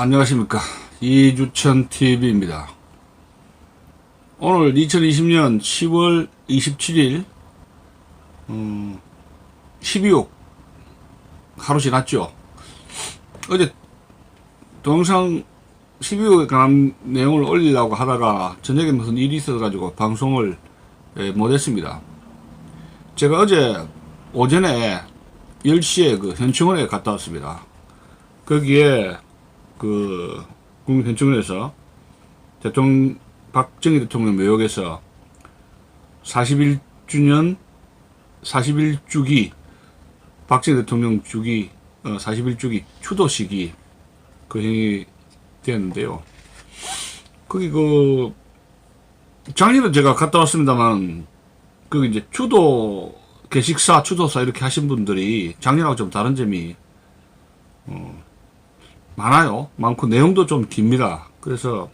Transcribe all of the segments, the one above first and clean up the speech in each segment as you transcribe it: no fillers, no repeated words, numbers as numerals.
안녕하십니까. 이주천TV입니다. 오늘 2020년 10월 27일 12억 하루 지났죠. 어제 동영상 12억에 관한 내용을 올리려고 하다가 저녁에 무슨 일이 있어가지고 방송을 못했습니다. 제가 어제 오전에 10시에 그 현충원에 갔다 왔습니다. 거기에 그 국민현충원에서 박정희 대통령 묘역에서 41주기 박정희 대통령 주기 41주기 추도식이 거행이 되었는데요. 거기 그 작년에 제가 갔다 왔습니다만 거기 이제 개식사 추도사 이렇게 하신 분들이 작년하고 좀 다른 점이 많고 내용도 좀 깁니다. 그래서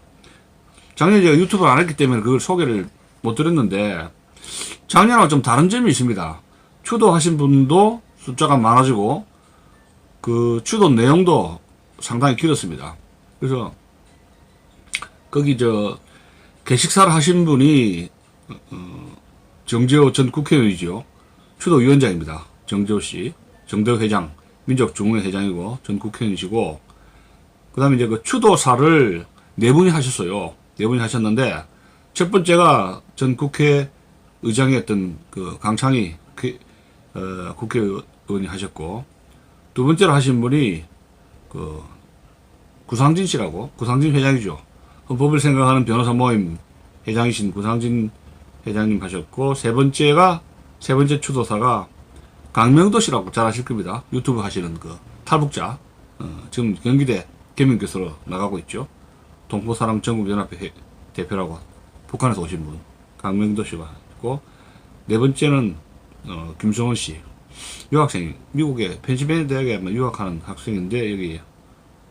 작년에 제가 유튜브를 안 했기 때문에 그걸 소개를 못 드렸는데 작년하고 좀 다른 점이 있습니다. 추도하신 분도 숫자가 많아지고 그 추도 내용도 상당히 길었습니다. 그래서 거기 개식사를 하신 분이 정재호 전 국회의원이죠. 추도위원장입니다. 정재호 씨, 정대호 회장, 민족중흥회 회장이고 전 국회의원이시고, 그 다음에 이제 그 추도사를 네 분이 하셨어요. 네 분이 하셨는데, 첫 번째가 전 국회의장이었던 그 강창희 국회의원이 하셨고, 두 번째로 하신 분이 그 구상진 씨라고, 구상진 회장이죠. 법을 생각하는 변호사 모임 회장이신 구상진 회장님 하셨고, 세 번째 추도사가 강명도 씨라고 잘 아실 겁니다. 유튜브 하시는 그 탈북자, 지금 경기대 개명교수로 나가고 있죠. 동포사랑 전국연합회 대표라고 북한에서 오신 분 강명도 씨가 있고, 네 번째는 김성원 씨, 유학생, 미국의 펜실베니아 대학에 유학하는 학생인데 여기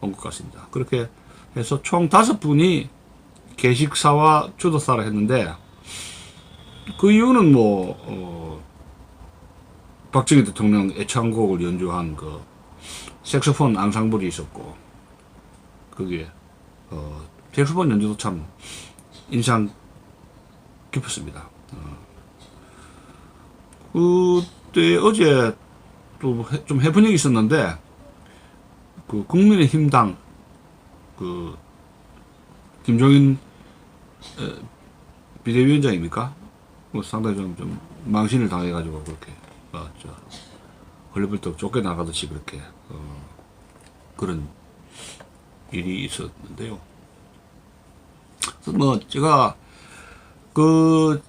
온 것 같습니다. 그렇게 해서 총 5분이 개식사와 추도사를 했는데, 그 이유는 박정희 대통령 애창곡을 연주한 그 색소폰 앙상블이 있었고, 거기에 색소폰 연주도 참 인상 깊었습니다. 그때 어제 또 좀 해프닝이 있었는데, 그 국민의힘당 그 김종인 비대위원장입니까? 상당히 좀 망신을 당해가지고 그렇게 헐레벌떡 쫓겨나가듯이 그렇게 그런 일이 있었는데요. 제가 그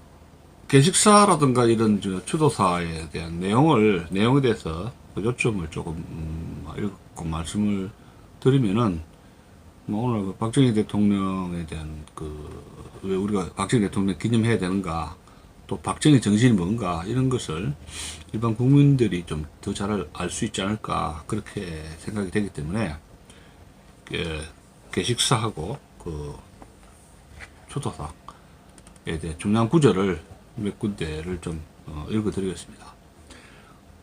개식사라든가 이런 추도사에 대한 내용에 대해서 요점을 조금 읽고 말씀을 드리면은, 오늘 그 박정희 대통령에 대한 왜 우리가 박정희 대통령 기념해야 되는가, 또 박정희 정신이 뭔가, 이런 것을 일반 국민들이 좀 더 잘 알 수 있지 않을까, 그렇게 생각이 되기 때문에 개식사하고 그 추도사에 대해 중요한 구절을 몇 군데를 좀 읽어드리겠습니다.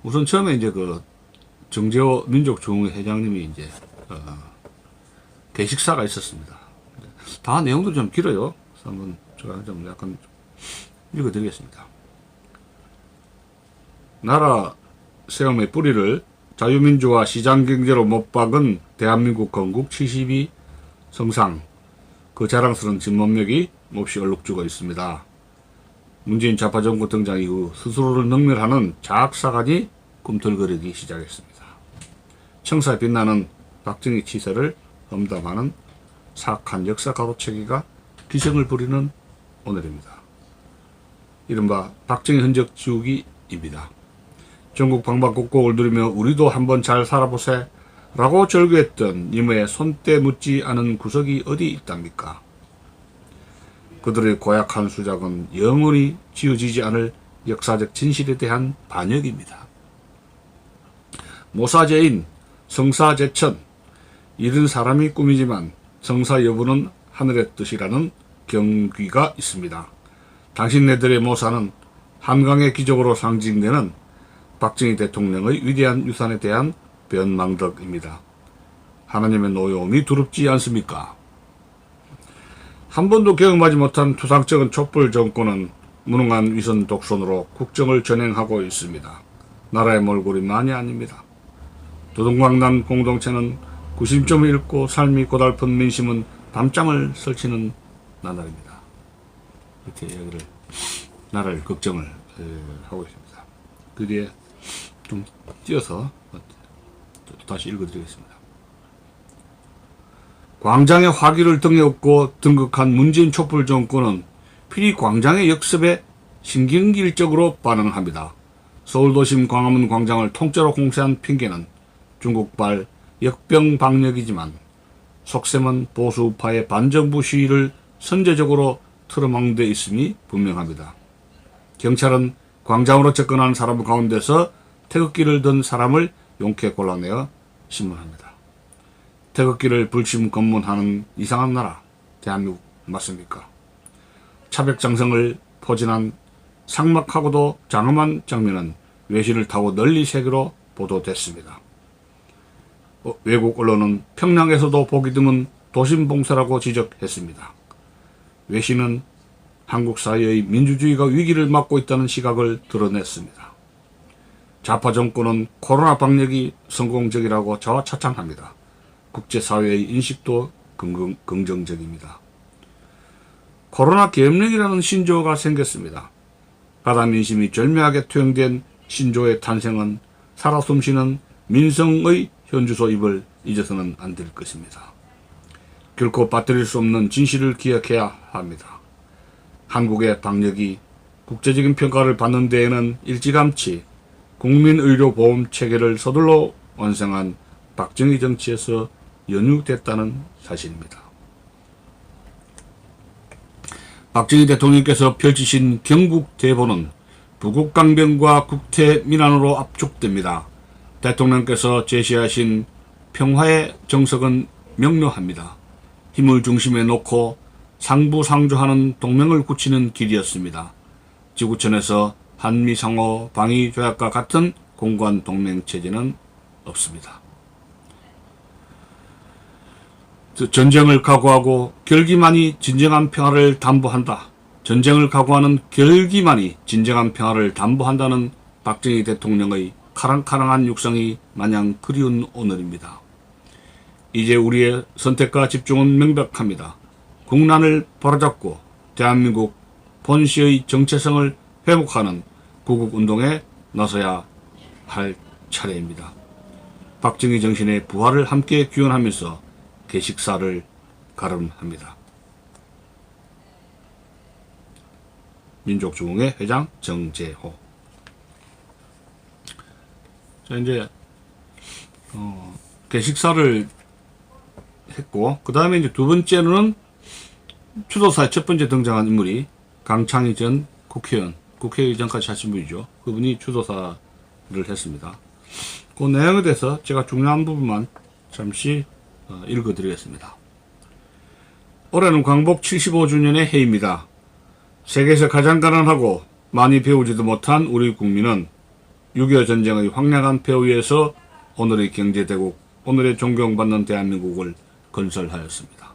우선 처음에 이제 그 정재호 민족중흥회 회장님이 이제 개식사가 있었습니다. 다 내용도 좀 길어요. 그래서 한번 제가 좀 약간 읽어드리겠습니다. 나라 세움의 뿌리를 자유민주화 시장경제로 못 박은 대한민국 건국 72 성상, 그 자랑스러운 진문맥이 몹시 얼룩주고 있습니다. 문재인 좌파정부 등장 이후 스스로를 능멸하는 자학사관이 꿈틀거리기 시작했습니다. 청사에 빛나는 박정희 치세를 험담하는 사악한 역사 가로채기가 기승을 부리는 오늘입니다. 이른바 박정희 흔적 지우기입니다. 전국 방방곡곡을 누리며 우리도 한번 잘 살아보세 라고 절규했던 이모의 손때 묻지 않은 구석이 어디 있답니까? 그들의 고약한 수작은 영원히 지워지지 않을 역사적 진실에 대한 반역입니다. 모사제인, 성사제천, 이른 사람이 꿈이지만 성사 여부는 하늘의 뜻이라는 경귀가 있습니다. 당신네들의 모사는 한강의 기적으로 상징되는 박정희 대통령의 위대한 유산에 대한 변망덕입니다. 하나님의 노여움이 두렵지 않습니까? 한 번도 경험하지 못한 투상적인 촛불 정권은 무능한 위선 독선으로 국정을 전행하고 있습니다. 나라의 몰골이만이 아닙니다. 두둥강난 공동체는 구심점을 잃고 삶이 고달픈 민심은 밤잠을 설치는 나날입니다. 이렇게 이야기를, 나라를 걱정을 하고 있습니다. 그 뒤에 좀 띄어서 다시 읽어드리겠습니다. 광장의 화기를 등에 업고 등극한 문재인 촛불 정권은 필히 광장의 역습에 신경질적으로 반응합니다. 서울도심 광화문 광장을 통째로 공세한 핑계는 중국발 역병 방역이지만 속셈은 보수파의 반정부 시위를 선제적으로 틀어막는 데 있음이 분명합니다. 경찰은 광장으로 접근한 사람 가운데서 태극기를 든 사람을 용케 골라내어 신문합니다. 태극기를 불심 검문하는 이상한 나라 대한민국 맞습니까? 차벽장성을 포진한 삭막하고도 장엄한 장면은 외신을 타고 널리 세계로 보도됐습니다. 외국 언론은 평양에서도 보기 드문 도심봉쇄라고 지적했습니다. 외신은 한국 사회의 민주주의가 위기를 맞고 있다는 시각을 드러냈습니다. 좌파 정권은 코로나 방역이 성공적이라고 자화차찬합니다. 국제사회의 인식도 긍정적입니다. 코로나 계엄령이라는 신조어가 생겼습니다. 바다 민심이 절묘하게 투영된 신조어의 탄생은 살아 숨쉬는 민성의 현주소임을 잊어서는 안 될 것입니다. 결코 빠뜨릴 수 없는 진실을 기억해야 합니다. 한국의 방역이 국제적인 평가를 받는 데에는 일찌감치 국민의료보험 체계를 서둘러 완성한 박정희 정치에서 연유됐다는 사실입니다. 박정희 대통령께서 펼치신 경국 대보는 부국강병과 국태민안으로 압축됩니다. 대통령께서 제시하신 평화의 정석은 명료합니다. 힘을 중심에 놓고 상부상조하는 동맹을 굳히는 길이었습니다. 지구촌에서 한미상호 방위조약과 같은 공관 동맹체제는 없습니다. 전쟁을 각오하고 결기만이 진정한 평화를 담보한다. 전쟁을 각오하는 결기만이 진정한 평화를 담보한다는 박정희 대통령의 카랑카랑한 육성이 마냥 그리운 오늘입니다. 이제 우리의 선택과 집중은 명백합니다. 국난을 바로잡고 대한민국 본시의 정체성을 회복하는 구국운동에 나서야 할 차례입니다. 박정희 정신의 부활을 함께 기원하면서 개식사를 가름합니다. 민족중흥회 회장 정재호. 자, 이제 개식사를 했고, 그 다음에 이제 두 번째로는 추도사의 첫 번째 등장한 인물이 강창희 전 국회의장까지 하신 분이죠. 그분이 추도사를 했습니다. 그 내용에 대해서 제가 중요한 부분만 잠시 읽어드리겠습니다. 올해는 광복 75주년의 해입니다. 세계에서 가장 가난하고 많이 배우지도 못한 우리 국민은 6.25 전쟁의 황량한 폐허 위에서 오늘의 경제대국, 오늘의 존경받는 대한민국을 건설하였습니다.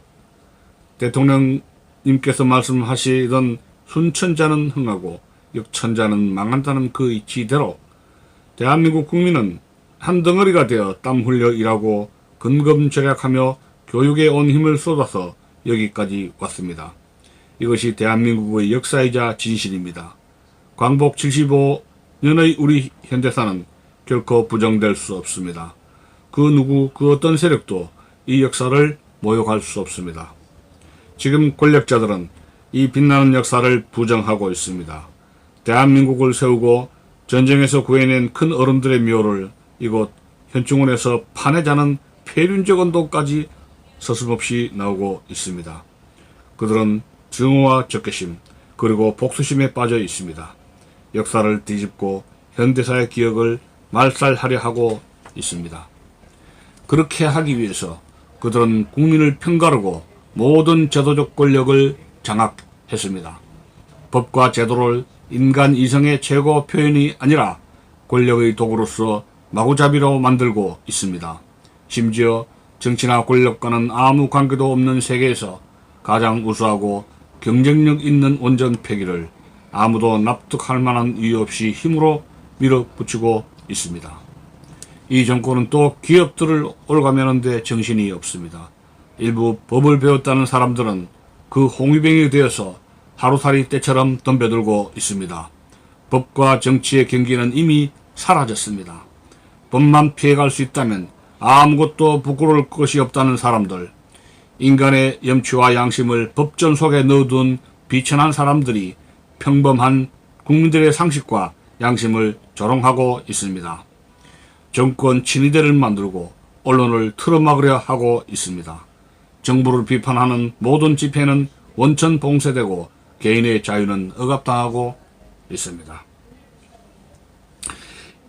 대통령님께서 말씀하시던 순천자는 흥하고 역천자는 망한다는 그 이치대로 대한민국 국민은 한 덩어리가 되어 땀 흘려 일하고 근검절약하며 교육에 온 힘을 쏟아서 여기까지 왔습니다. 이것이 대한민국의 역사이자 진실입니다. 광복 75년의 우리 현대사는 결코 부정될 수 없습니다. 그 누구, 그 어떤 세력도 이 역사를 모욕할 수 없습니다. 지금 권력자들은 이 빛나는 역사를 부정하고 있습니다. 대한민국을 세우고 전쟁에서 구해낸 큰 어른들의 묘를 이곳 현충원에서 판에 자는 폐륜적 언동까지 서슴없이 나오고 있습니다. 그들은 증오와 적개심 그리고 복수심에 빠져 있습니다. 역사를 뒤집고 현대사의 기억을 말살하려 하고 있습니다. 그렇게 하기 위해서 그들은 국민을 편가르고 모든 제도적 권력을 장악했습니다. 법과 제도를 인간 이성의 최고 표현이 아니라 권력의 도구로서 마구잡이로 만들고 있습니다. 심지어 정치나 권력과는 아무 관계도 없는 세계에서 가장 우수하고 경쟁력 있는 원전 폐기를 아무도 납득할 만한 이유 없이 힘으로 밀어붙이고 있습니다. 이 정권은 또 기업들을 올가매는 데 정신이 없습니다. 일부 법을 배웠다는 사람들은 그 홍위병이 되어서 하루살이 때처럼 덤벼들고 있습니다. 법과 정치의 경계는 이미 사라졌습니다. 법만 피해갈 수 있다면 아무것도 부끄러울 것이 없다는 사람들, 인간의 염치와 양심을 법전 속에 넣어둔 비천한 사람들이 평범한 국민들의 상식과 양심을 조롱하고 있습니다. 정권 친위대를 만들고 언론을 틀어막으려 하고 있습니다. 정부를 비판하는 모든 집회는 원천 봉쇄되고 개인의 자유는 억압당하고 있습니다.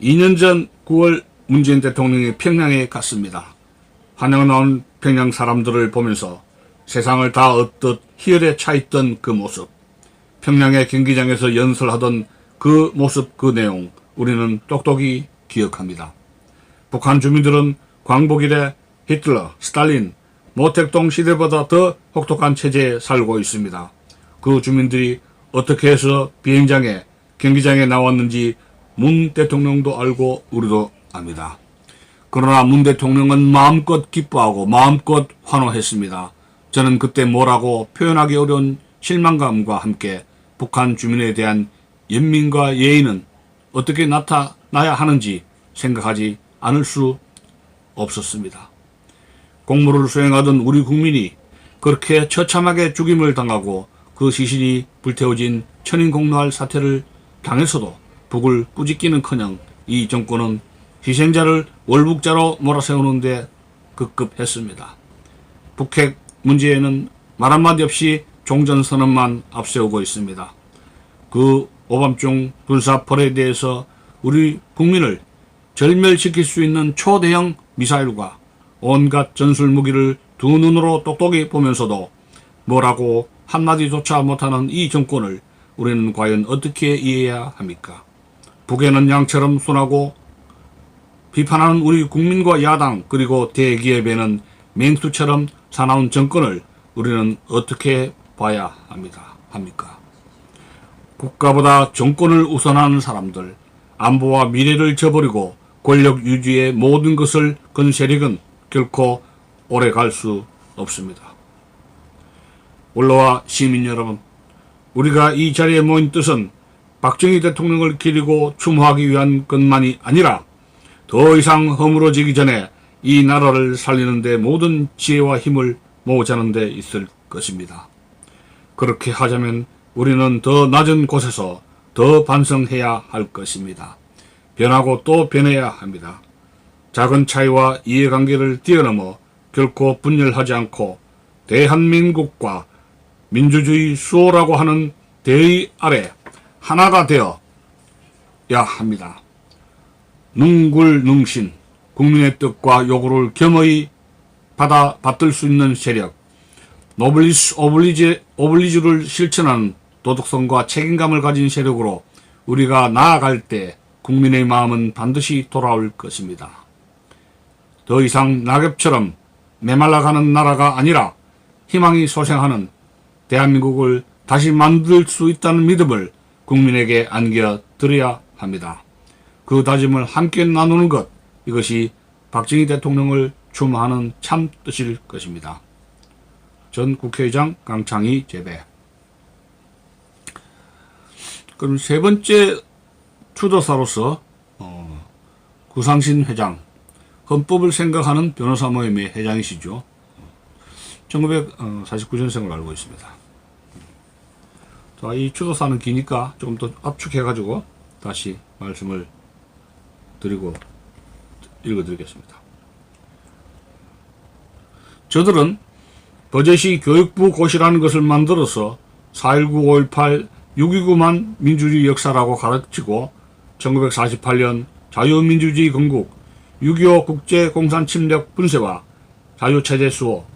2년 전 9월 문재인 대통령이 평양에 갔습니다. 한양 나온 평양 사람들을 보면서 세상을 다 얻듯 희열에 차있던 그 모습, 평양의 경기장에서 연설하던 그 모습, 그 내용 우리는 똑똑히 기억합니다. 북한 주민들은 광복 이래 히틀러, 스탈린, 모택동 시대보다 더 혹독한 체제에 살고 있습니다. 그 주민들이 어떻게 해서 비행장에, 경기장에 나왔는지 문 대통령도 알고 우리도 압니다. 그러나 문 대통령은 마음껏 기뻐하고 마음껏 환호했습니다. 저는 그때 뭐라고 표현하기 어려운 실망감과 함께 북한 주민에 대한 연민과 예의는 어떻게 나타나야 하는지 생각하지 않을 수 없었습니다. 공무를 수행하던 우리 국민이 그렇게 처참하게 죽임을 당하고 그 시신이 불태워진 천인공노할 사태를 당해서도 북을 꾸짖기는커녕 이 정권은 희생자를 월북자로 몰아세우는데 급급했습니다. 북핵 문제에는 말 한마디 없이 종전선언만 앞세우고 있습니다. 그 오밤중 군사포레에 대해서 우리 국민을 절멸시킬 수 있는 초대형 미사일과 온갖 전술무기를 두 눈으로 똑똑히 보면서도 뭐라고 한마디조차 못하는 이 정권을 우리는 과연 어떻게 이해해야 합니까? 북에는 양처럼 순하고 비판하는 우리 국민과 야당 그리고 대기업에는 맹수처럼 사나운 정권을 우리는 어떻게 봐야 합니까? 국가보다 정권을 우선하는 사람들, 안보와 미래를 저버리고 권력 유지의 모든 것을 건 세력은 결코 오래 갈 수 없습니다. 원로와 시민 여러분, 우리가 이 자리에 모인 뜻은 박정희 대통령을 기리고 추모하기 위한 것만이 아니라 더 이상 허물어지기 전에 이 나라를 살리는 데 모든 지혜와 힘을 모으자는 데 있을 것입니다. 그렇게 하자면 우리는 더 낮은 곳에서 더 반성해야 할 것입니다. 변하고 또 변해야 합니다. 작은 차이와 이해관계를 뛰어넘어 결코 분열하지 않고 대한민국과 민주주의 수호라고 하는 대의 아래 하나가 되어야 합니다. 능굴능신, 국민의 뜻과 요구를 겸허히 받들 수 있는 세력, 노블리스 오블리주를 실천하는 도덕성과 책임감을 가진 세력으로 우리가 나아갈 때 국민의 마음은 반드시 돌아올 것입니다. 더 이상 낙엽처럼 메말라가는 나라가 아니라 희망이 소생하는 대한민국을 다시 만들 수 있다는 믿음을 국민에게 안겨드려야 합니다. 그 다짐을 함께 나누는 것, 이것이 박정희 대통령을 추모하는 참 뜻일 것입니다. 전 국회의장 강창희 재배. 그럼 세 번째 추도사로서 구상신 회장, 헌법을 생각하는 변호사 모임의 회장이시죠. 1949년생으로 알고 있습니다. 자, 이 추도사는 기니까 조금 더 압축해가지고 다시 말씀을 드리고 읽어드리겠습니다. 저들은 버젓이 교육부 고시라는 것을 만들어서 4.19, 5.18, 6.29만 민주주의 역사라고 가르치고 1948년 자유민주주의 건국, 6.25 국제공산침략 분쇄와 자유체제 수호,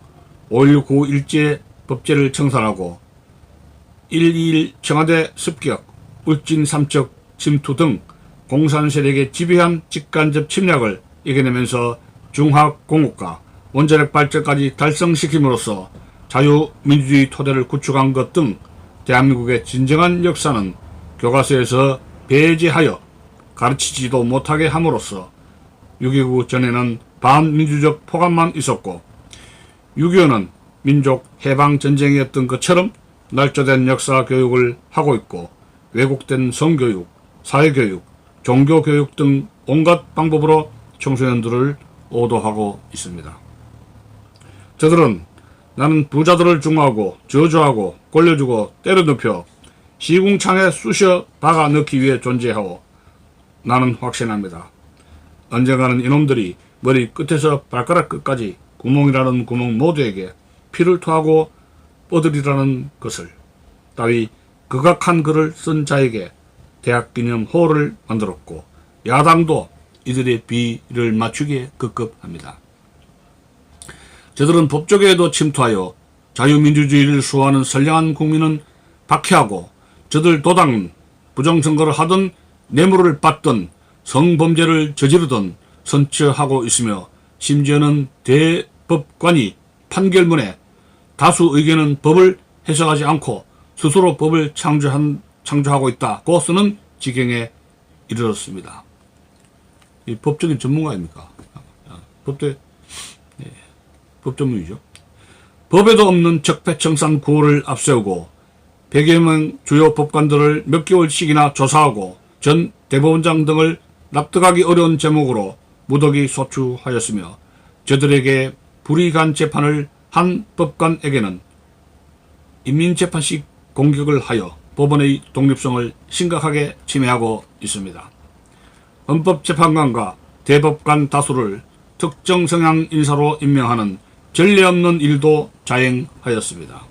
5.16 일제 법제를 청산하고 1.21 청와대 습격, 울진 삼척 침투 등 공산 세력의 집요한 직간접 침략을 이겨내면서 중화공업과 원자력 발전까지 달성시킴으로써 자유민주주의 토대를 구축한 것 등 대한민국의 진정한 역사는 교과서에서 배제하여 가르치지도 못하게 함으로써 6.29 전에는 반민주적 포괄만 있었고 6.25는 민족 해방전쟁이었던 것처럼 날조된 역사 교육을 하고 있고 왜곡된 성교육, 사회교육, 종교교육 등 온갖 방법으로 청소년들을 오도하고 있습니다. 저들은 나는 부자들을 중화하고 저주하고 골려주고 때려눕혀 시궁창에 쑤셔 박아 넣기 위해 존재하고 나는 확신합니다. 언젠가는 이놈들이 머리 끝에서 발가락 끝까지 구멍이라는 구멍 모두에게 피를 토하고 뻗으리라는 것을 따위 극악한 글을 쓴 자에게 대학기념 호를 만들었고 야당도 이들의 비를 맞추기에 급급합니다. 저들은 법조계에도 침투하여 자유민주주의를 수호하는 선량한 국민은 박해하고 저들 도당은 부정선거를 하든 뇌물을 받든 성범죄를 저지르든 선처하고 있으며 심지어는 대법관이 판결문에 다수 의견은 법을 해석하지 않고 스스로 법을 창조하고 있다고 쓰는 지경에 이르렀습니다. 이 법적인 전문가입니까? 법 전문이죠. 법에도 없는 적폐청산 구호를 앞세우고 100여 명 주요 법관들을 몇 개월씩이나 조사하고 전 대법원장 등을 납득하기 어려운 제목으로 무더기 소추하였으며 저들에게 불이익한 재판을 한 법관에게는 인민재판식 공격을 하여 법원의 독립성을 심각하게 침해하고 있습니다. 헌법재판관과 대법관 다수를 특정 성향 인사로 임명하는 전례 없는 일도 자행하였습니다.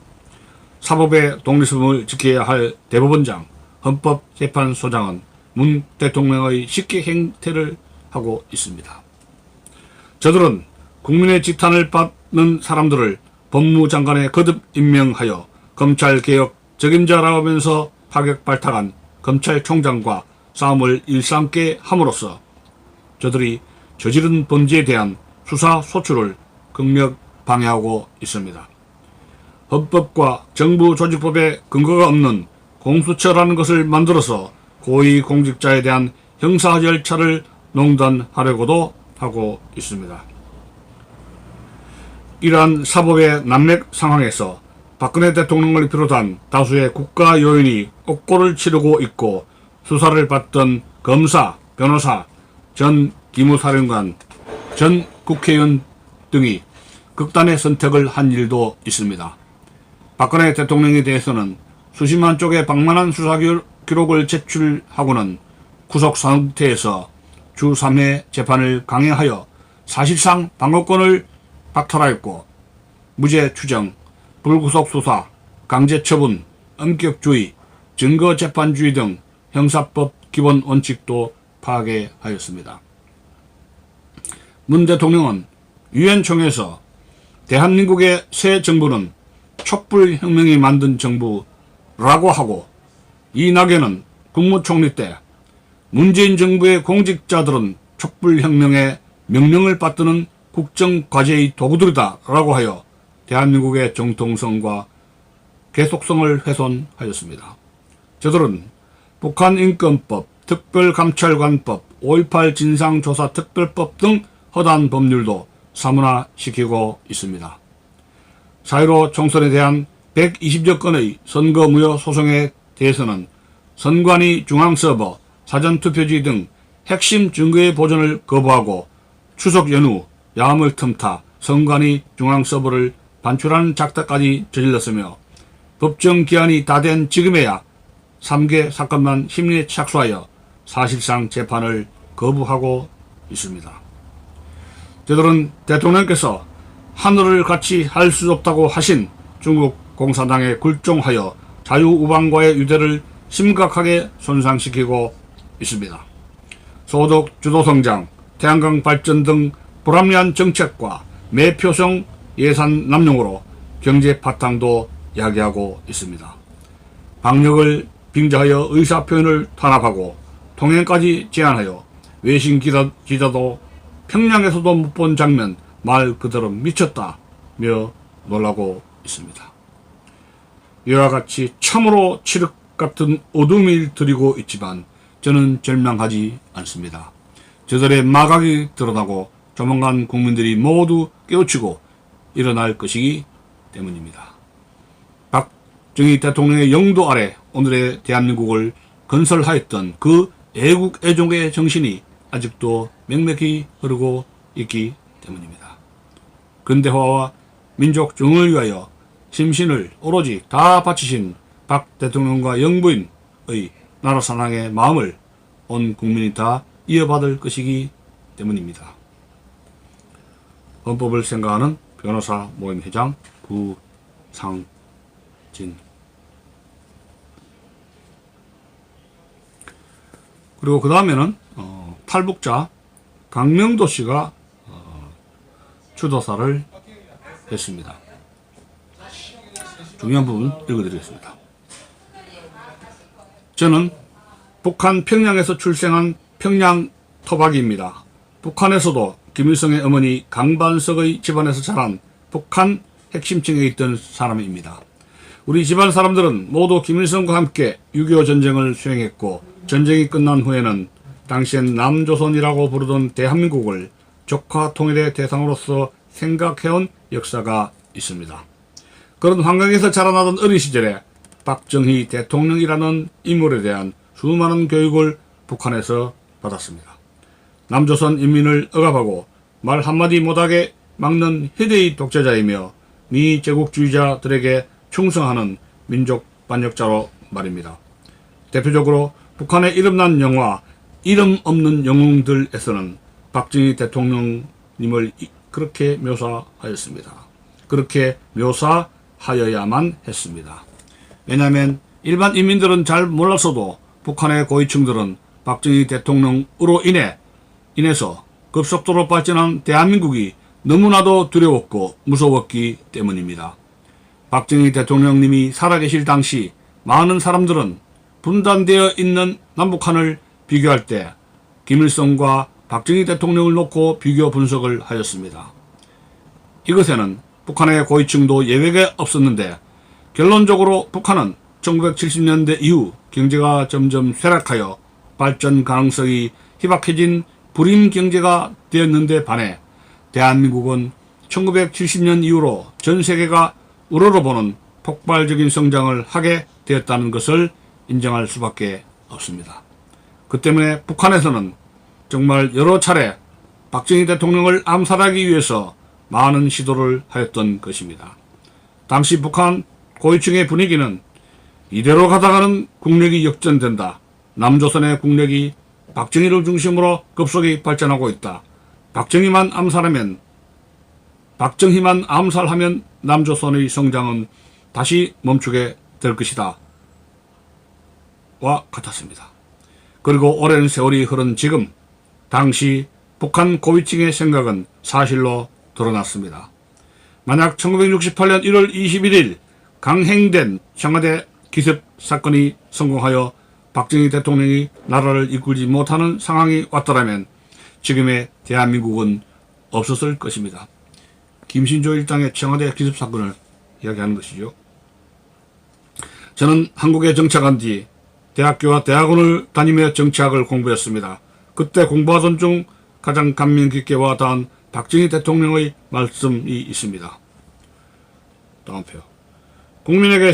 사법의 독립성을 지켜야 할 대법원장, 헌법재판소장은 문 대통령의 식기 행태를 하고 있습니다. 저들은 국민의 지탄을 받는 사람들을 법무장관에 거듭 임명하여 검찰개혁 적임자라고 하면서 파격발탁한 검찰총장과 싸움을 일삼게 함으로써 저들이 저지른 범죄에 대한 수사 소추를 극력 방해하고 있습니다. 헌법과 정부조직법에 근거가 없는 공수처라는 것을 만들어서 고위공직자에 대한 형사 절차를 농단하려고도 하고 있습니다. 이러한 사법의 난맥 상황에서 박근혜 대통령을 비롯한 다수의 국가 요인이 옥고를 치르고 있고 수사를 받던 검사, 변호사, 전 기무사령관, 전 국회의원 등이 극단의 선택을 한 일도 있습니다. 박근혜 대통령에 대해서는 수십만 쪽의 방만한 수사 기록을 제출하고는 구속 상태에서 주 3회 재판을 강행하여 사실상 방어권을 박탈하였고 무죄 추정, 불구속 수사, 강제 처분, 엄격주의, 증거재판주의 등 형사법 기본 원칙도 파괴하였습니다. 문 대통령은 유엔 총회에서 대한민국의 새 정부는 촛불혁명이 만든 정부라고 하고 이 낙연은 국무총리 때 문재인 정부의 공직자들은 촛불혁명의 명령을 받드는 국정과제의 도구들이다 라고 하여 대한민국의 정통성과 계속성을 훼손하였습니다. 저들은 북한인권법, 특별감찰관법, 5.18 진상조사특별법 등 허다한 법률도 사문화시키고 있습니다. 4.15 총선에 대한 120여 건의 선거무효 소송에 대해서는 선관위 중앙서버, 사전투표지 등 핵심 증거의 보존을 거부하고 추석 연휴, 야물 틈타, 선관위 중앙서버를 반출하는 작다까지 저질렀으며 법정 기한이 다 된 지금에야 3개 사건만 심리에 착수하여 사실상 재판을 거부하고 있습니다. 저들은 대통령께서 하늘을 같이 할 수 없다고 하신 중국 공산당에 굴종하여 자유우방과의 유대를 심각하게 손상시키고 있습니다. 소득 주도성장, 태양광 발전 등 불합리한 정책과 매표성 예산 남용으로 경제 파탄도 야기하고 있습니다. 방역을 빙자하여 의사표현을 탄압하고 통행까지 제한하여 외신 기자도 평양에서도 못 본 장면 말 그대로 미쳤다며 놀라고 있습니다. 이와 같이 참으로 칠흑 같은 어둠이 들이고 있지만 저는 절망하지 않습니다. 저들의 마각이 드러나고 조만간 국민들이 모두 깨우치고 일어날 것이기 때문입니다. 박정희 대통령의 영도 아래 오늘의 대한민국을 건설하였던 그 애국 애종의 정신이 아직도 맹맥히 흐르고 있기 때문입니다. 근대화와 민족 정을 위하여 심신을 오로지 다 바치신 박 대통령과 영부인의 나라 사랑의 마음을 온 국민이 다 이어받을 것이기 때문입니다. 헌법을 생각하는 변호사 모임 회장 구상진. 그리고 그 다음에는 탈북자 강명도 씨가 추도사를 했습니다. 중요한 부분 읽어드리겠습니다. 저는 북한 평양에서 출생한 평양 토박이입니다. 북한에서도 김일성의 어머니 강반석의 집안에서 자란 북한 핵심층에 있던 사람입니다. 우리 집안 사람들은 모두 김일성과 함께 6.25 전쟁을 수행했고 전쟁이 끝난 후에는 당시엔 남조선이라고 부르던 대한민국을 조카 통일의 대상으로서 생각해온 역사가 있습니다. 그런 환경에서 자라나던 어린 시절에 박정희 대통령이라는 인물에 대한 수많은 교육을 북한에서 받았습니다. 남조선 인민을 억압하고 말 한마디 못하게 막는 희대의 독재자이며 미제국주의자들에게 충성하는 민족 반역자로 말입니다. 대표적으로 북한의 이름난 영화 이름 없는 영웅들에서는 박정희 대통령님을 그렇게 묘사하였습니다. 그렇게 묘사하여야만 했습니다. 왜냐하면 일반 인민들은 잘 몰랐어도 북한의 고위층들은 박정희 대통령으로 인해서 급속도로 발전한 대한민국이 너무나도 두려웠고 무서웠기 때문입니다. 박정희 대통령님이 살아계실 당시 많은 사람들은 분단되어 있는 남북한을 비교할 때 김일성과 박정희 대통령을 놓고 비교 분석을 하였습니다. 이것에는 북한의 고위층도 예외가 없었는데 결론적으로 북한은 1970년대 이후 경제가 점점 쇠락하여 발전 가능성이 희박해진 불임 경제가 되었는데 반해 대한민국은 1970년 이후로 전 세계가 우러러보는 폭발적인 성장을 하게 되었다는 것을 인정할 수밖에 없습니다. 그 때문에 북한에서는 정말 여러 차례 박정희 대통령을 암살하기 위해서 많은 시도를 하였던 것입니다. 당시 북한 고위층의 분위기는 이대로 가다가는 국력이 역전된다. 남조선의 국력이 박정희를 중심으로 급속히 발전하고 있다. 박정희만 암살하면 남조선의 성장은 다시 멈추게 될 것이다. 와 같았습니다. 그리고 오랜 세월이 흐른 지금 당시 북한 고위층의 생각은 사실로 드러났습니다. 만약 1968년 1월 21일 강행된 청와대 기습 사건이 성공하여 박정희 대통령이 나라를 이끌지 못하는 상황이 왔더라면 지금의 대한민국은 없었을 것입니다. 김신조 일당의 청와대 기습 사건을 이야기하는 것이죠. 저는 한국에 정착한 뒤 대학교와 대학원을 다니며 정치학을 공부했습니다. 그때 공부하던 중 가장 감명 깊게 와닿은 박정희 대통령의 말씀이 있습니다. 다음 표. 국민에게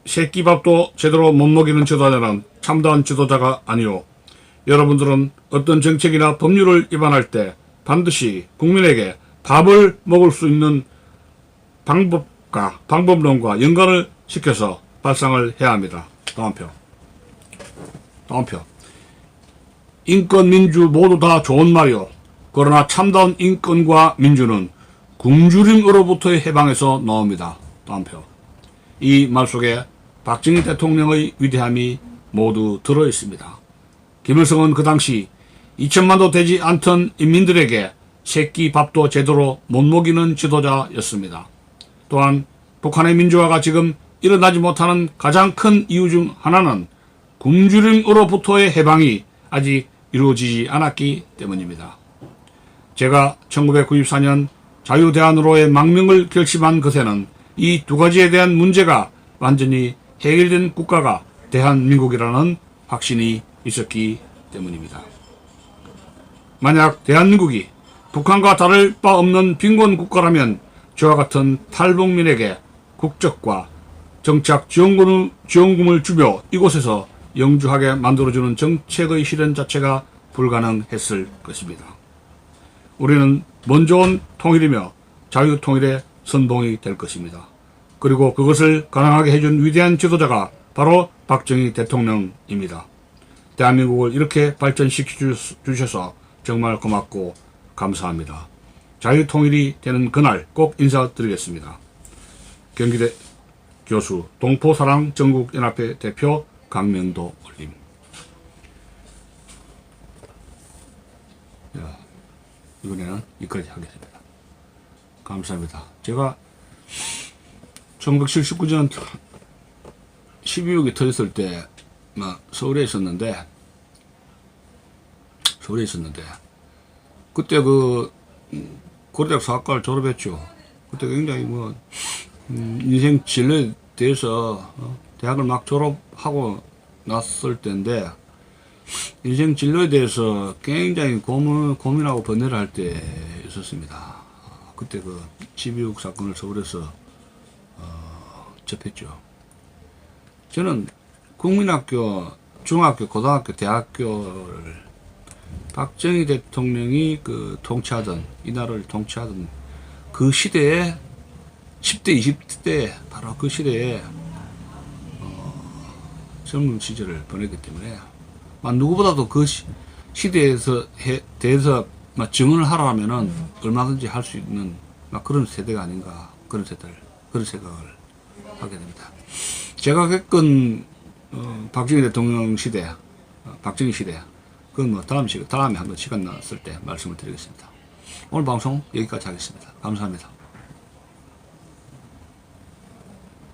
새끼밥도 제대로 못 먹이는 지도자는 참다운 지도자가 아니오. 여러분들은 어떤 정책이나 법률을 위반할 때 반드시 국민에게 밥을 먹을 수 있는 방법론과 연관을 시켜서 발상을 해야 합니다. 다음 표. 인권, 민주 모두 다 좋은 말이오. 그러나 참다운 인권과 민주는 굶주림으로부터의 해방에서 나옵니다. 다음 표. 이 말 속에 박정희 대통령의 위대함이 모두 들어있습니다. 김일성은 그 당시 2천만도 되지 않던 인민들에게 새끼 밥도 제대로 못 먹이는 지도자였습니다. 또한 북한의 민주화가 지금 일어나지 못하는 가장 큰 이유 중 하나는 굶주림으로부터의 해방이 아직 이루어지지 않았기 때문입니다. 제가 1994년 자유대안으로의 망명을 결심한 것에는 이 두 가지에 대한 문제가 완전히 해결된 국가가 대한민국이라는 확신이 있었기 때문입니다. 만약 대한민국이 북한과 다를 바 없는 빈곤 국가라면 저와 같은 탈북민에게 국적과 정착 지원금을 주며 이곳에서 영주하게 만들어주는 정책의 실현 자체가 불가능했을 것입니다. 우리는 먼저 온 통일이며 자유통일의 선봉이 될 것입니다. 그리고 그것을 가능하게 해준 위대한 지도자가 바로 박정희 대통령입니다. 대한민국을 이렇게 발전시켜 주셔서 정말 고맙고 감사합니다. 자유통일이 되는 그날 꼭 인사드리겠습니다. 경기대 교수, 동포사랑 전국연합회 대표 강명도 올림. 이번에는 여기까지 하겠습니다. 감사합니다. 제가 1979년 12.6이 터졌을 때 서울에 있었는데 그때 고려대학 사학과를 졸업했죠. 그때 굉장히 인생 진로에 대해서 대학을 막 졸업하고 났을 때인데 인생 진로에 대해서 굉장히 고민하고 번뇌를 할 때 있었습니다. 그때 12.6 사건을 서울에서 접했죠. 저는 국민학교, 중학교, 고등학교, 대학교를 박정희 대통령이 통치하던, 이 나라를 통치하던 그 시대에 10대, 20대 바로 그 시대에 젊은 시절을 보냈기 때문에 누구보다도 그 시대에서 대해서 증언을 하라면은 얼마든지 할 수 있는 그런 세대가 아닌가, 그런 생각을 하게 됩니다. 제가 겪은 박정희 대통령 시대, 박정희 시대, 그건 다음에 한번 시간 났을 때 말씀을 드리겠습니다. 오늘 방송 여기까지 하겠습니다. 감사합니다.